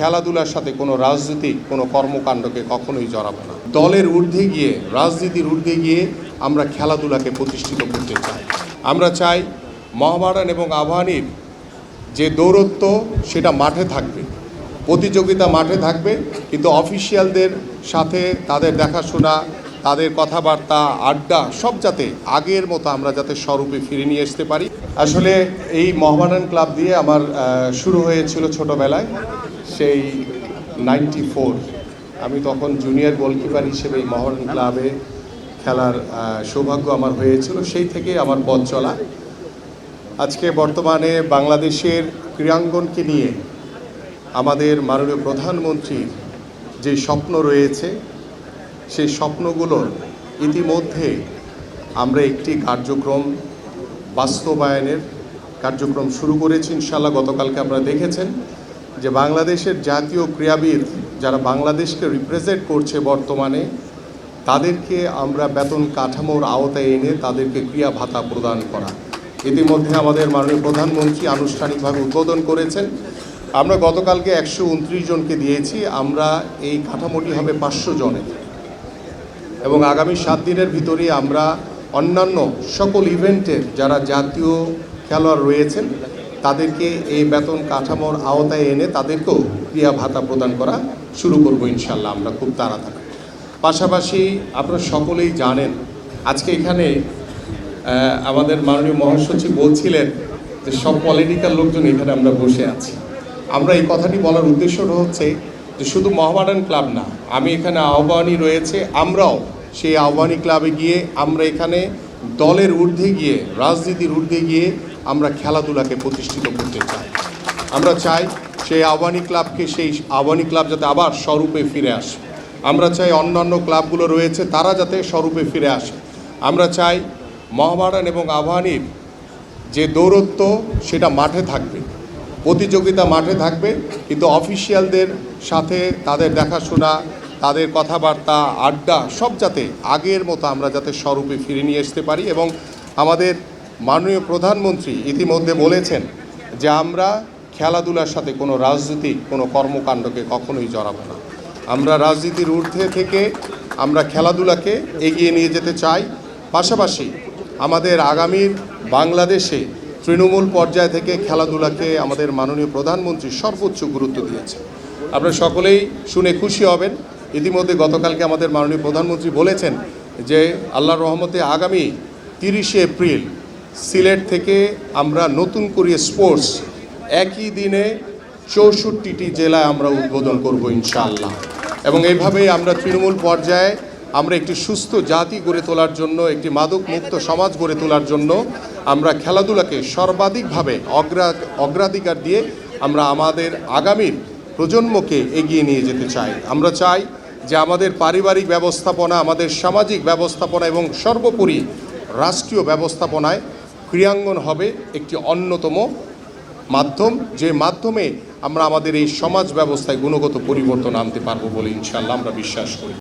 খেলাধুলার সাথে কোনো রাজনৈতিক কোনো কর্মকাণ্ডকে কখনোই জড়াবো না। দলের ঊর্ধ্বে গিয়ে, রাজনীতির ঊর্ধ্বে গিয়ে আমরা খেলাধুলাকে প্রতিষ্ঠিত করতে চাই। আমরা চাই মোহামেডান এবং আবাহনীর যে দৌরত্ব সেটা মাঠে থাকবে, প্রতিযোগিতা মাঠে থাকবে, কিন্তু অফিসিয়ালদের সাথে তাদের দেখাশোনা, তাদের কথাবার্তা, আড্ডা সব যাতে আগের মতো আমরা যাতে স্বরূপে ফিরে নিয়ে আসতে পারি। আসলে এই মোহামেডান ক্লাব দিয়ে আমার শুরু হয়েছিল ছোটোবেলায়, সেই 94। আমি তখন জুনিয়র গোলকিপার হিসেবে এই মোহামেডান ক্লাবে খেলার সৌভাগ্য আমার হয়েছিল। সেই থেকে আমার পথ চলা। আজকে বর্তমানে বাংলাদেশের ক্রীড়াঙ্গনকে নিয়ে আমাদের মাননীয় প্রধানমন্ত্রীর যে স্বপ্ন রয়েছে, সেই স্বপ্নগুলোর ইতিমধ্যে আমরা একটি কার্যক্রম বাস্তবায়নের কার্যক্রম শুরু করেছি ইনশাআল্লাহ। গতকালকে আপনারা দেখেছেন যে বাংলাদেশের জাতীয় ক্রীড়াবিদ যারা বাংলাদেশকে রিপ্রেজেন্ট করছে বর্তমানে, তাদেরকে আমরা বেতন কাঠামোর আওতায় এনে তাদেরকে ক্রিয়া ভাতা প্রদান করা ইতিমধ্যে আমাদের মাননীয় প্রধানমন্ত্রী আনুষ্ঠানিকভাবে উদ্বোধন করেছেন। আমরা গতকালকে 129 জনকে দিয়েছি। আমরা এই কাঠামোটি হবে 500 জনের, এবং আগামী 7 দিনের ভিতরে আমরা অন্যান্য সকল ইভেন্টের যারা জাতীয় খেলোয়াড় রয়েছেন তাদেরকে এই বেতন কাঠামোর আওতায় এনে তাদেরকেও ক্রিয়া ভাতা প্রদান করা শুরু করব ইনশাল্লাহ আমরা খুব তাড়াতাড়ি। পাশাপাশি আপনারা সকলেই জানেন, আজকে এখানে আমাদের মাননীয় মহাসচিব বলছিলেন যে সব পলিটিক্যাল লোকজন এখানে আমরা বসে আছি। আমরা এই কথাটি বলার উদ্দেশ্যটা হচ্ছে যে শুধু মোহামেডান ক্লাব না, আমি এখানে আহ্বানী রয়েছে, আমরাও সেই আহ্বানী ক্লাবে গিয়ে আমরা এখানে দলের ঊর্ধ্বে গিয়ে, রাজনীতির ঊর্ধ্বে গিয়ে আমরা খেলাধুলাকে প্রতিষ্ঠিত করতে চাই। আমরা চাই সেই আহ্বানী ক্লাবকে, সেই আহ্বানী ক্লাব যাতে আবার স্বরূপে ফিরে আসে। আমরা চাই অন্যান্য ক্লাবগুলো রয়েছে তারা যাতে স্বরূপে ফিরে আসে। আমরা চাই মোহামেডান এবং আবাহনীর যে দৌরত্ব সেটা মাঠে থাকবে, প্রতিযোগিতা মাঠে থাকবে, কিন্তু অফিসিয়ালদের সাথে তাদের দেখাশোনা, তাদের কথাবার্তা, আড্ডা সব যাতে আগের মতো আমরা যাতে স্বরূপে ফিরে নিয়ে আসতে পারি। এবং আমাদের মাননীয় প্রধানমন্ত্রী ইতিমধ্যে বলেছেন যে আমরা খেলাধুলার সাথে কোনো রাজনৈতিক কোনো কর্মকাণ্ডকে কখনোই জড়াবো না। আমরা রাজনীতির ঊর্ধ্বে থেকে আমরা খেলাধুলাকে এগিয়ে নিয়ে যেতে চাই। পাশাপাশি আমাদের আগামীর বাংলাদেশে তৃণমূল পর্যায় থেকে খেলাধুলাকে আমাদের মাননীয় প্রধানমন্ত্রী সর্বোচ্চ গুরুত্ব দিয়েছে। আপনারা সকলেই শুনে খুশি হবেন, ইতিমধ্যে গতকালকে আমাদের মাননীয় প্রধানমন্ত্রী বলেছেন যে আল্লাহর রহমতে আগামী 30শে এপ্রিল সিলেট থেকে আমরা নতুন করে স্পোর্টস একই দিনে 64টি জেলায় আমরা উদ্বোধন করব ইনশাআল্লাহ। এবং এইভাবেই আমরা তৃণমূল পর্যায়ে আমরা একটি সুস্থ জাতি গড়ে তোলার জন্য, একটি মাদক মুক্ত সমাজ গড়ে তোলার জন্য আমরা খেলাধুলাকে সর্বাধিকভাবে অগ্রাধিকার দিয়ে আমরা আমাদের আগামীর প্রজন্মকে এগিয়ে নিয়ে যেতে চাই। আমরা চাই যে আমাদের পারিবারিক ব্যবস্থাপনা, আমাদের সামাজিক ব্যবস্থাপনা এবং সর্বোপরি রাষ্ট্রীয় ব্যবস্থাপনায় ক্রীড়াঙ্গন হবে একটি অন্যতম মাধ্যম, যে মাধ্যমে আমরা আমাদের এই সমাজ ব্যবস্থায় গুণগত পরিবর্তন আনতে পারবো বলে ইনশাআল্লাহ আমরা বিশ্বাস করি।